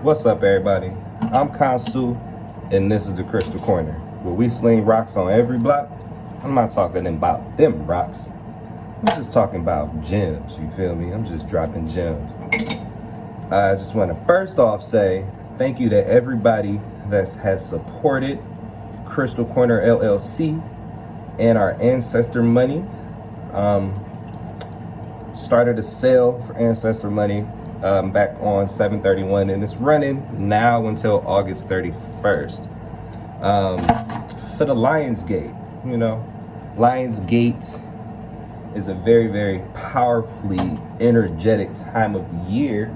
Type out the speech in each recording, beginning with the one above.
What's up, everybody? I'm Kansu, and this is the Krystalkorner, where we sling rocks on every block. I'm not talking about them rocks. I'm just talking about gems, you feel me? I'm just dropping gems. I just want to first off say thank you to everybody that has supported Krystalkorner LLC and our Ancestor Money. Started a sale for Ancestor Money back on 7/31, and it's running now until August 31st. For the Lionsgate, you know, Lionsgate is a very, very powerfully energetic time of year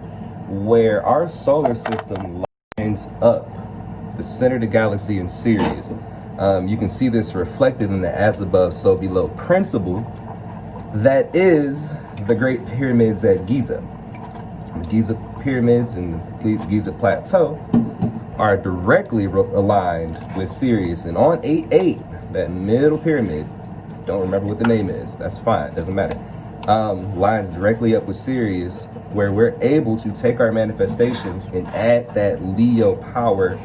where our solar system lines up the center of the galaxy in Sirius. You can see this reflected in the as above, so below principle that is the Great Pyramids at Giza. The Giza Pyramids and the Giza Plateau are directly aligned with Sirius, and on 8/8, that middle pyramid, don't remember what the name is, that's fine, doesn't matter, lines directly up with Sirius, where we're able to take our manifestations and add that Leo power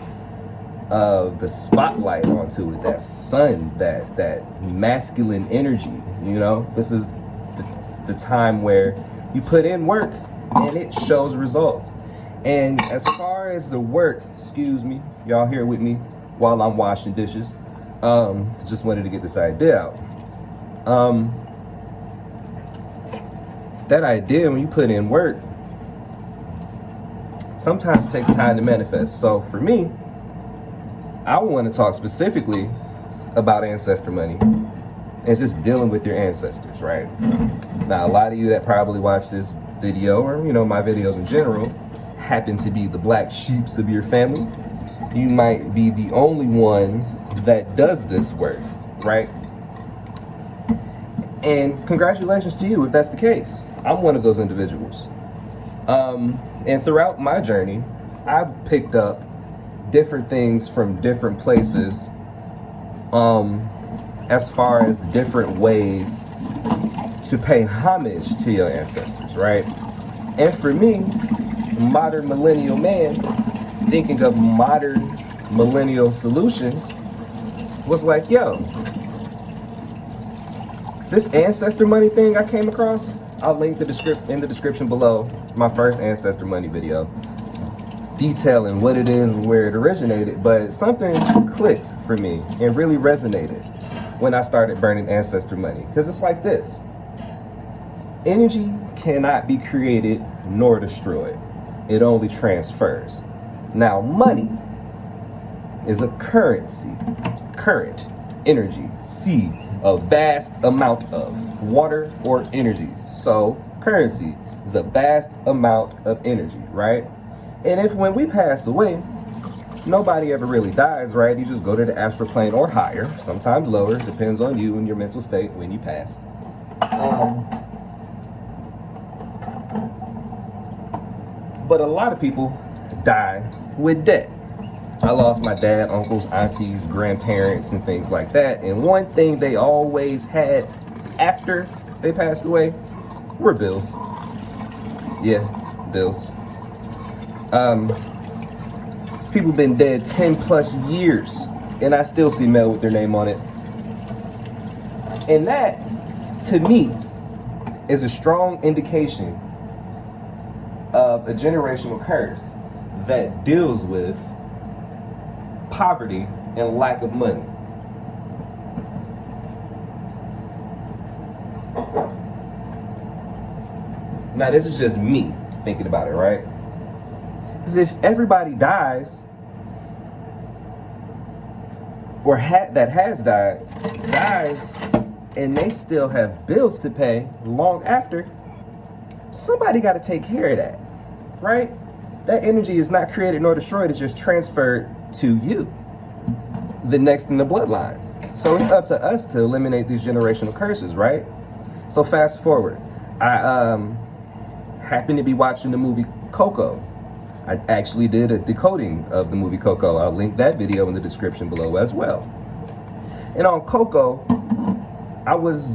of the spotlight onto it, that sun, that masculine energy. You know, this is the time where you put in work and it shows results. And as far as the work, excuse me, y'all here with me while I'm washing dishes. Just wanted to get this idea out. That idea, when you put in work, sometimes takes time to manifest. So for me, I want to talk specifically about Ancestor Money and just dealing with your ancestors, right? Now, a lot of you that probably watch this video, or you know, my videos in general, happen to be the black sheeps of your family. You might be the only one that does this work, right? And congratulations to you if that's the case. I'm one of those individuals. And throughout my journey, I've picked up different things from different places, as far as different ways to pay homage to your ancestors, right? And for me, modern millennial man, thinking of modern millennial solutions, was like, yo, this Ancestor Money thing I came across, I'll link in the description below, my first Ancestor Money video, detailing what it is and where it originated. But something clicked for me and really resonated when I started burning Ancestor Money. Because it's like this: energy cannot be created nor destroyed. It only transfers. Now, money is a currency, current, energy, C, a vast amount of water or energy. So currency is a vast amount of energy, right? And if when we pass away, nobody ever really dies, right? You just go to the astral plane or higher, sometimes lower, depends on you and your mental state when you pass. But a lot of people die with debt. I lost my dad, uncles, aunties, grandparents, and things like that. And one thing they always had after they passed away were bills. Yeah, bills. People been dead 10 plus years, and I still see mail with their name on it. And that, to me, is a strong indication of a generational curse that deals with poverty and lack of money. Now, this is just me thinking about it, right? Because if everybody dies, or that has dies, and they still have bills to pay long after, somebody got to take care of that, right? That energy is not created nor destroyed, it's just transferred to you, the next in the bloodline. So it's up to us to eliminate these generational curses, right? So fast forward, I happened to be watching the movie Coco. I actually did a decoding of the movie Coco. I'll link that video in the description below as well. And on Coco, I was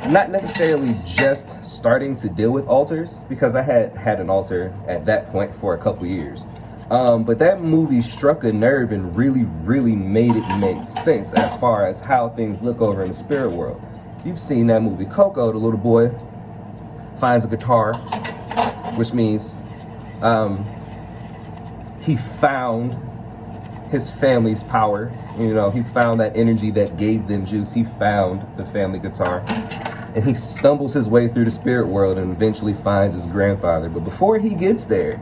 not necessarily just starting to deal with altars, because I had an altar at that point for a couple years. But that movie struck a nerve and really made it make sense as far as how things look over in the spirit world. You've seen that movie Coco. The little boy finds a guitar, which means he found his family's power. You know, he found that energy that gave them juice. He found the family guitar, and he stumbles his way through the spirit world and eventually finds his grandfather. But before he gets there,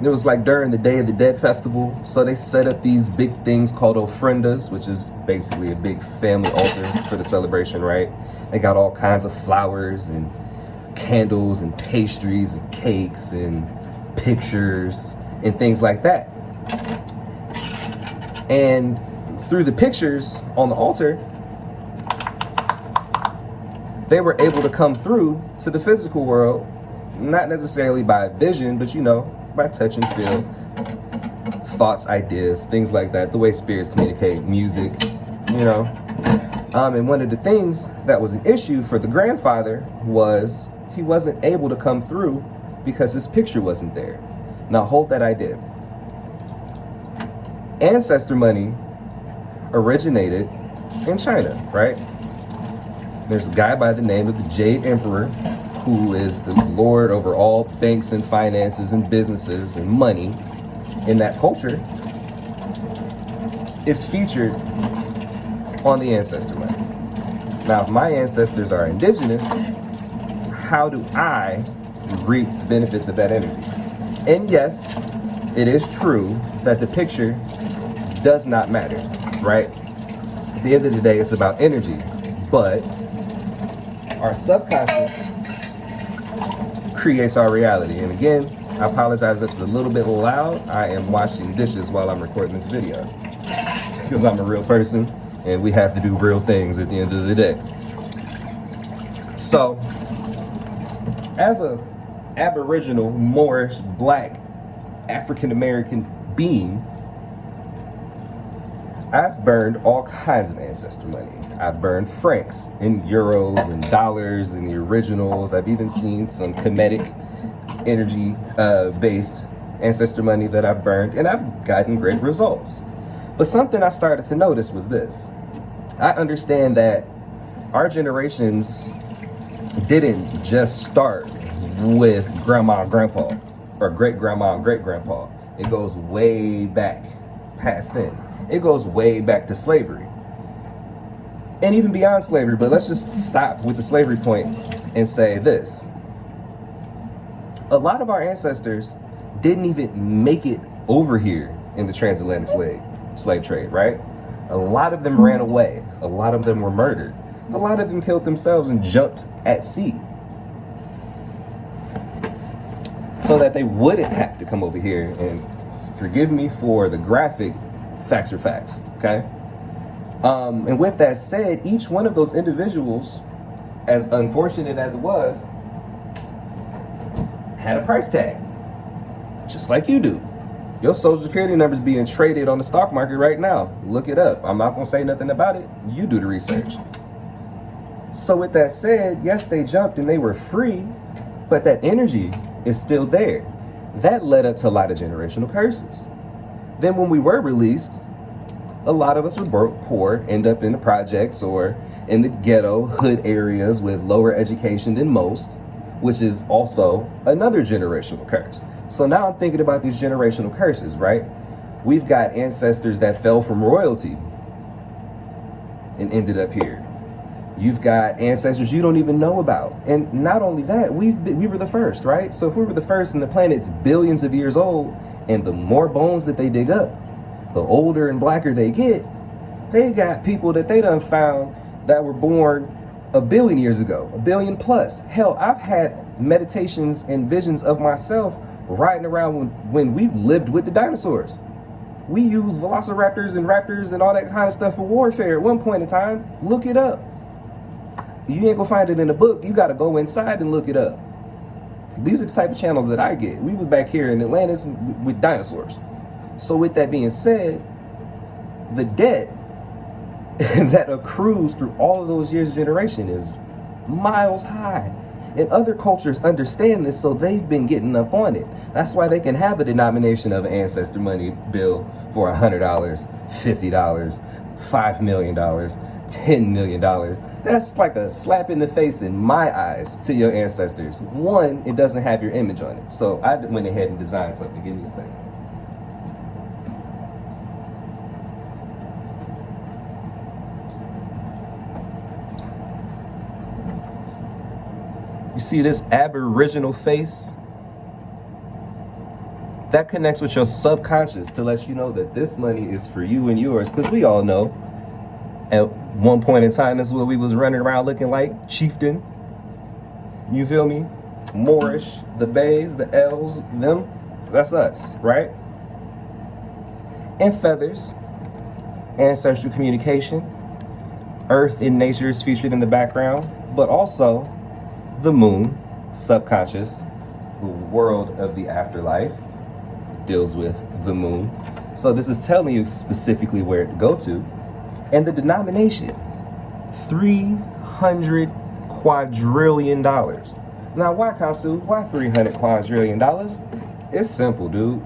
it was like during the Day of the Dead festival, so they set up these big things called ofrendas, which is basically a big family altar for the celebration, right? They got all kinds of flowers and candles and pastries and cakes and pictures and things like that. And through the pictures on the altar, they were able to come through to the physical world, not necessarily by vision, but you know, by touch and feel, thoughts, ideas, things like that, the way spirits communicate, music, you know. And one of the things that was an issue for the grandfather was he wasn't able to come through because his picture wasn't there. Now hold that idea. Ancestor money originated in China, right? There's a guy by the name of the Jade Emperor, who is the lord over all banks and finances and businesses and money in that culture, is featured on the ancestor money. Now, if my ancestors are indigenous, how do I reap the benefits of that energy? And yes, it is true that the picture does not matter, right? At the end of the day, it's about energy, but our subconscious creates our reality. And again, I apologize if it's a little bit loud. I am washing dishes while I'm recording this video because I'm a real person and we have to do real things at the end of the day. So, as a Aboriginal, Moorish, Black, African-American being, I've burned all kinds of ancestor money. I've burned francs and euros and dollars and the originals. I've even seen some kinetic energy based ancestor money that I've burned, and I've gotten great results. But something I started to notice was this. I understand that our generations didn't just start with grandma and grandpa or great grandma and great grandpa. It goes way back past then. It goes way back to slavery. And even beyond slavery, but let's just stop with the slavery point and say this. A lot of our ancestors didn't even make it over here in the transatlantic slave trade, right? A lot of them ran away. A lot of them were murdered. A lot of them killed themselves and jumped at sea so that they wouldn't have to come over here. And forgive me for the graphic, facts are facts, okay? And with that said, each one of those individuals, as unfortunate as it was, had a price tag, just like you do. Your social security number is being traded on the stock market right now. Look it up. I'm not gonna say nothing about it. You do the research. So with that said, yes, they jumped and they were free, but that energy is still there. That led up to a lot of generational curses. Then when we were released, a lot of us were broke, poor, end up in the projects or in the ghetto hood areas with lower education than most, which is also another generational curse. So now I'm thinking about these generational curses, right? We've got ancestors that fell from royalty and ended up here. You've got ancestors you don't even know about. And not only that, we were the first, right? So if we were the first and the planet's billions of years old, and the more bones that they dig up, the older and blacker they get, they got people that they done found that were born a billion years ago, a billion plus. Hell, I've had meditations and visions of myself riding around when we lived with the dinosaurs. We used velociraptors and raptors and all that kind of stuff for warfare at one point in time. Look it up. You ain't gonna find it in a book. You gotta go inside and look it up. These are the type of channels that I get. We were back here in Atlantis with dinosaurs. So with that being said, the debt that accrues through all of those years of generation is miles high. And other cultures understand this, so they've been getting up on it. That's why they can have a denomination of an Ancestor Money bill for $100, $50, $5 million, $10 million. That's like a slap in the face in my eyes to your ancestors. One, it doesn't have your image on it. So I went ahead and designed something. Give me a second. You see this aboriginal face? That connects with your subconscious to let you know that this money is for you and yours. Because we all know, at one point in time, this is what we was running around looking like. Chieftain. You feel me? Moorish. The Bays, the L's, them. That's us, right? And feathers. Ancestral communication. Earth in nature is featured in the background. But also the moon, subconscious, the world of the afterlife, deals with the moon. So this is telling you specifically where to go to. And the denomination, $300 quadrillion. Now, why, Kansu? Why $300 quadrillion? It's simple, dude.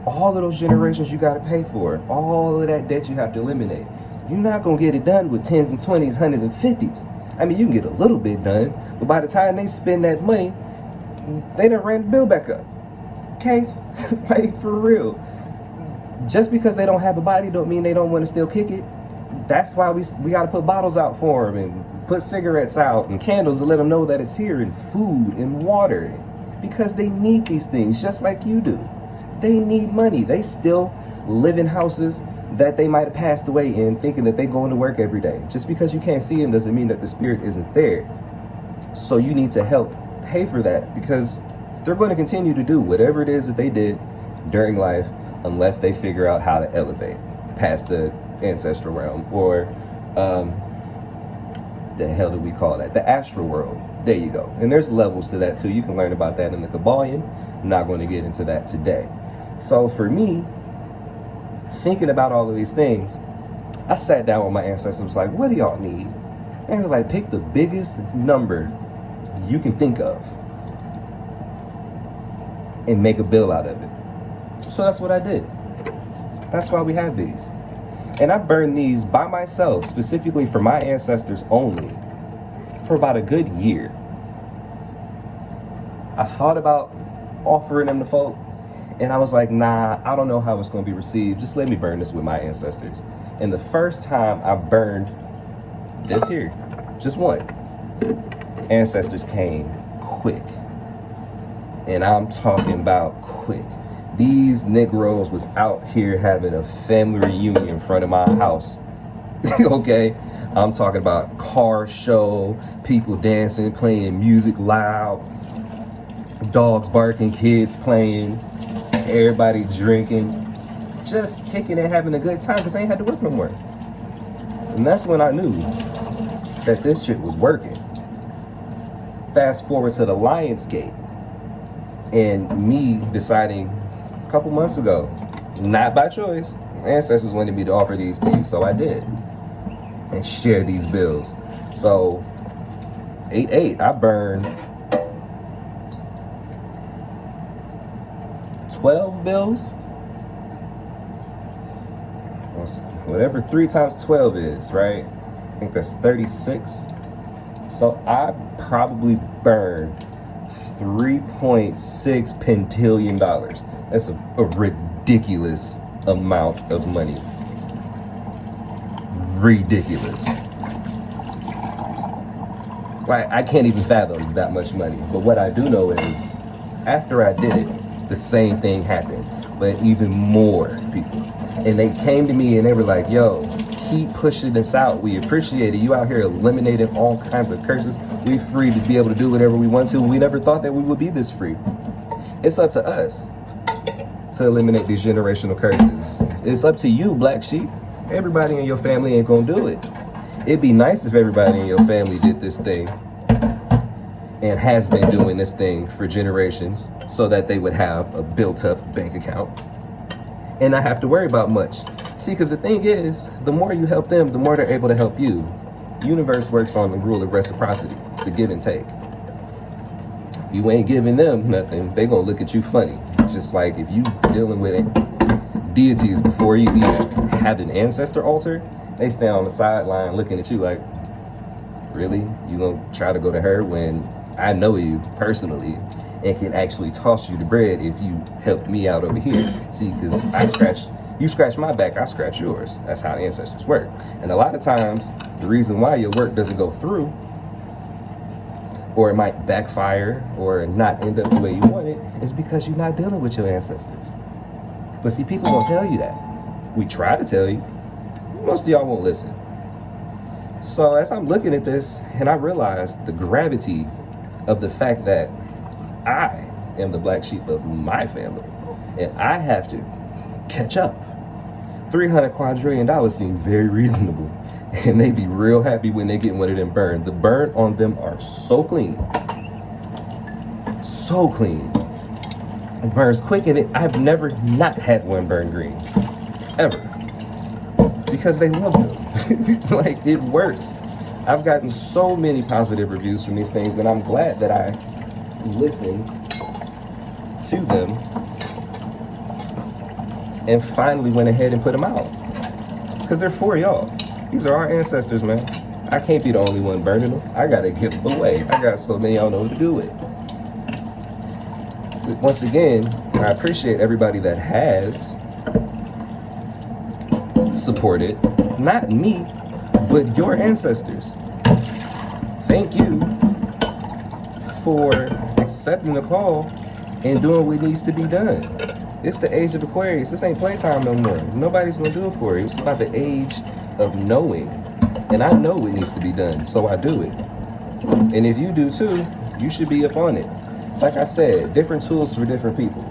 All of those generations you got to pay for, all of that debt you have to eliminate. You're not going to get it done with 10s and 20s, 100s and 50s. I mean, you can get a little bit done, but by the time they spend that money, they done ran the bill back up. Okay? Like, for real. Just because they don't have a body don't mean they don't want to still kick it. That's why we got to put bottles out for them and put cigarettes out and candles to let them know that it's here, and food and water. Because they need these things just like you do. They need money. They still live in houses that they might have passed away in, thinking that they're going to work every day. Just because you can't see them doesn't mean that the spirit isn't there. So you need to help pay for that, because they're going to continue to do whatever it is that they did during life unless they figure out how to elevate past the ancestral realm, or the hell do we call that? The astral world. There you go. And there's levels to that too. You can learn about that in the Kabbalion. I'm not going to get into that today. So for me, thinking about all of these things, I sat down with my ancestors, was like, what do y'all need? And they were like, pick the biggest number you can think of and make a bill out of it. So that's what I did. That's why we have these. And I burned these by myself, specifically for my ancestors only, for about a good year. I thought about offering them to folk, and I was like, nah, I don't know how it's going to be received. Just let me burn this with my ancestors. And the first time I burned this here, just one, ancestors came quick. And I'm talking about quick. These Negroes was out here having a family reunion in front of my house. Okay? I'm talking about car show, people dancing, playing music loud, dogs barking, kids playing, everybody drinking, just kicking and having a good time because they ain't had to work no more. And that's when I knew that this shit was working. Fast forward to the Lionsgate, and me deciding a couple months ago, not by choice, my ancestors wanted me to offer these to you, so I did, and share these bills. So 8/8, I burned 12 bills, whatever 3 times 12 is, right? I think that's 36. So I probably burned $3.6 pentillion. That's a ridiculous amount of money. Ridiculous. Like, I can't even fathom that much money. But what I do know is, after I did it, the same thing happened, but even more people. And they came to me and they were like, yo, keep pushing this out. We appreciate it. You out here eliminating all kinds of curses. We free to be able to do whatever we want to. We never thought that we would be this free. It's up to us to eliminate these generational curses. It's up to you, black sheep. Everybody in your family ain't gonna do it. It'd be nice if everybody in your family did this thing and has been doing this thing for generations, so that they would have a built-up bank account and not have to worry about much. See, because the thing is, the more you help them, the more they're able to help you. The universe works on the rule of reciprocity. It's a give and take. You ain't giving them nothing, they gonna look at you funny. Just like if you dealing with deities before you even have an ancestor altar, they stand on the sideline looking at you like, really? You gonna try to go to her when I know you personally and can actually toss you the bread if you helped me out over here? See, because you scratch my back, I scratch yours. That's how ancestors work. And a lot of times, the reason why your work doesn't go through, or it might backfire or not end up the way you want it, is because you're not dealing with your ancestors. But see, people don't tell you that. We try to tell you. Most of y'all won't listen. So as I'm looking at this, and I realize the gravity of the fact that I am the black sheep of my family, and I have to catch up. $300 quadrillion seems very reasonable, and they be real happy when they get one of them burned. The burn on them are so clean. So clean. It burns quick, and I've never not had one burn green. Ever. Because they love them. Like, it works. I've gotten so many positive reviews from these things, and I'm glad that I listened to them and finally went ahead and put them out. Because they're for y'all. These are our ancestors, man. I can't be the only one burning them. I gotta give them away. I got so many y'all know what to do with. Once again, I appreciate everybody that has supported, not me, but your ancestors. Thank you for accepting the call and doing what needs to be done. It's the age of Aquarius. This ain't playtime no more. Nobody's gonna do it for you. It's about the age of knowing. And I know what needs to be done, so I do it. And if you do too, you should be up on it. Like I said, different tools for different people.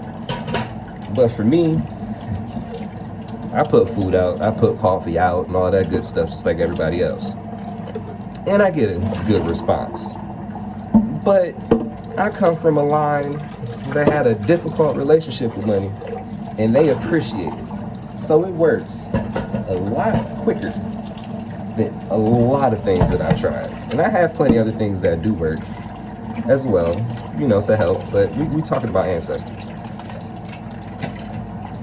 But for me, I put food out, I put coffee out and all that good stuff just like everybody else. And I get a good response. But I come from a line that had a difficult relationship with money, and they appreciate it. So it works a lot quicker than a lot of things that I've tried. And I have plenty of other things that do work as well, you know, to help, but we talking about ancestors.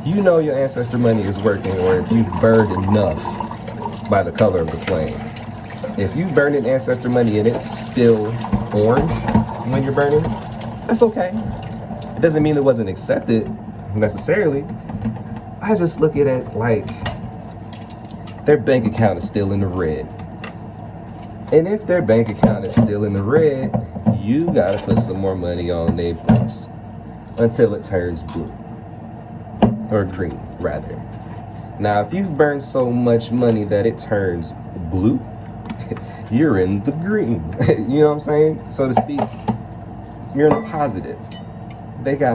You know your ancestor money is working, or if you've burned enough by the color of the flame. If you burn an ancestor money and it's still orange when you're burning, that's okay. It doesn't mean it wasn't accepted necessarily. I just look at it like their bank account is still in the red. And if their bank account is still in the red, you gotta put some more money on their books until it turns blue. Or green, rather. Now, if you've burned so much money that it turns blue, you're in the green. You know what I'm saying? So to speak, you're in the positive. They got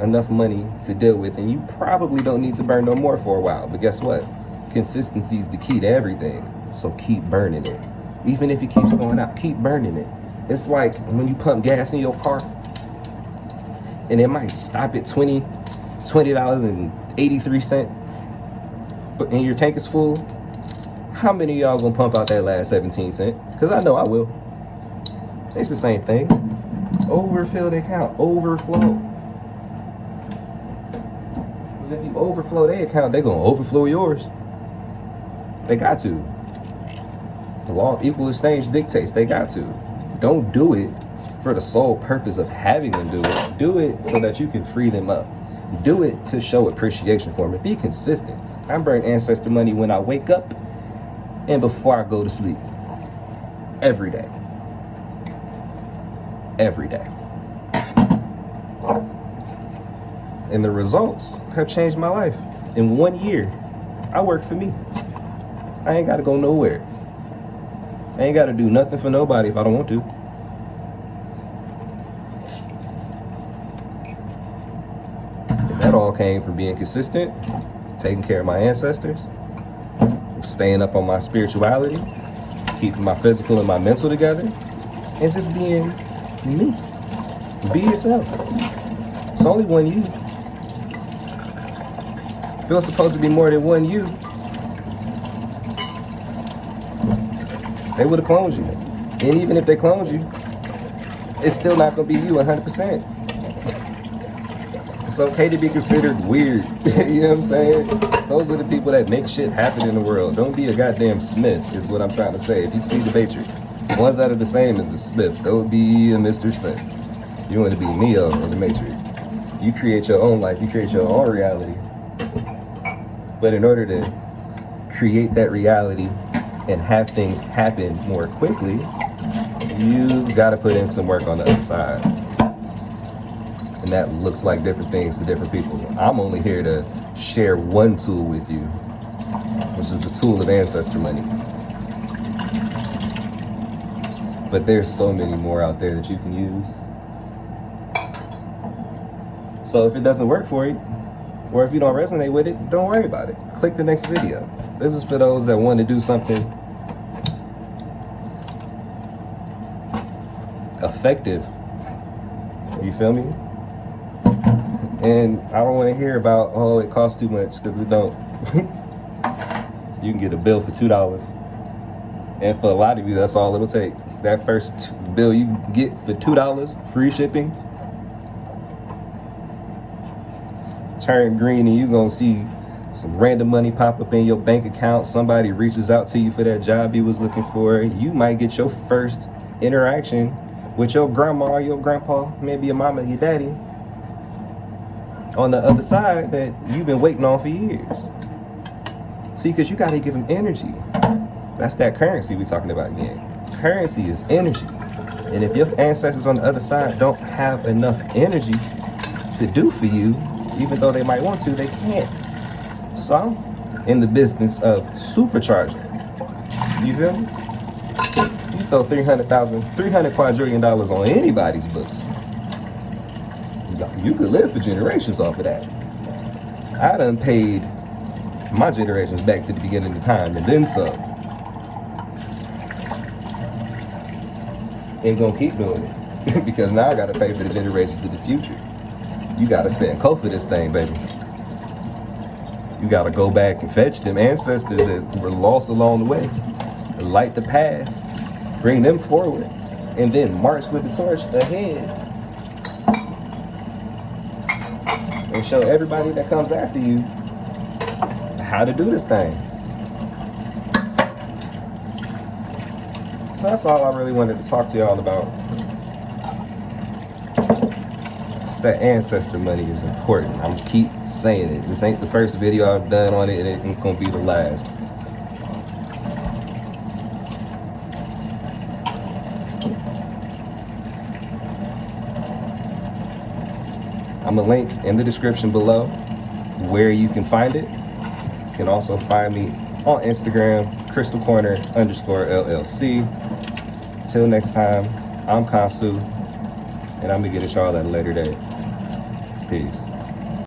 enough money to deal with, and you probably don't need to burn no more for a while. But guess what? Consistency is the key to everything. So keep burning it. Even if it keeps going out, keep burning it. It's like when you pump gas in your car, and it might stop at $20.83, but and your tank is full. How many of y'all gonna pump out that last 17 cents? Because I know I will. It's the same thing. Overfill the account, overflow. Because if you overflow their account, they're gonna overflow yours. They got to. The law of equal exchange dictates they got to. Don't do it for the sole purpose of having them do it. Do it so that you can free them up. Do it to show appreciation for them. Be consistent. I burn ancestor money when I wake up and before I go to sleep. Every day. Every day. And the results have changed my life. In 1 year, I work for me. I ain't got to go nowhere. I ain't got to do nothing for nobody if I don't want to. And that all came from being consistent, taking care of my ancestors, staying up on my spirituality, keeping my physical and my mental together, and just being me. Be yourself. It's only one you. If it was supposed to be more than one you, they would have cloned you. And even if they cloned you, it's still not gonna be you 100%. It's okay to be considered weird. You know what I'm saying? Those are the people that make shit happen in the world. Don't be a goddamn Smith, is what I'm trying to say. If you see the Matrix, ones that are the same as the Smiths, don't be a Mr. Smith. You want to be Neo in the Matrix. You create your own life, you create your own reality. But in order to create that reality and have things happen more quickly, you gotta put in some work on the other side. And that looks like different things to different people. I'm only here to share one tool with you, which is the tool of Ancestor Money. But there's so many more out there that you can use. So if it doesn't work for you, or if you don't resonate with it, don't worry about it. Click the next video. This is for those that want to do something effective. You feel me? And I don't want to hear about, oh, it costs too much, because it don't. You can get a bill for $2. And for a lot of you, that's all it'll take. That first bill you get for $2, free shipping, turn green and you're gonna see some random money pop up in your bank account. Somebody reaches out to you for that job you was looking for. You might get your first interaction with your grandma or your grandpa, maybe your mama, your daddy, on the other side that you've been waiting on for years. See, because you gotta give them energy. That's that currency we're talking about again. Currency is energy. And if your ancestors on the other side don't have enough energy to do for you, even though they might want to, they can't. So I'm in the business of supercharging. You feel me? You throw $300 quadrillion on anybody's books, you could live for generations off of that. I done paid my generations back to the beginning of time and then some. Ain't gonna keep doing it because now I gotta pay for the generations of the future. You gotta send code for this thing, baby. You gotta go back and fetch them ancestors that were lost along the way, light the path, bring them forward, and then march with the torch ahead and show everybody that comes after you how to do this thing. So that's all I really wanted to talk to y'all about. It's that ancestor money is important. I'm keep saying it. This ain't the first video I've done on it, and it ain't gonna be the last. I'm gonna link in the description below where you can find it. You can also find me on Instagram, Krystalkorner_LLC. Till next time, I'm Kansu, and I'm gonna get at y'all at a later date. Peace.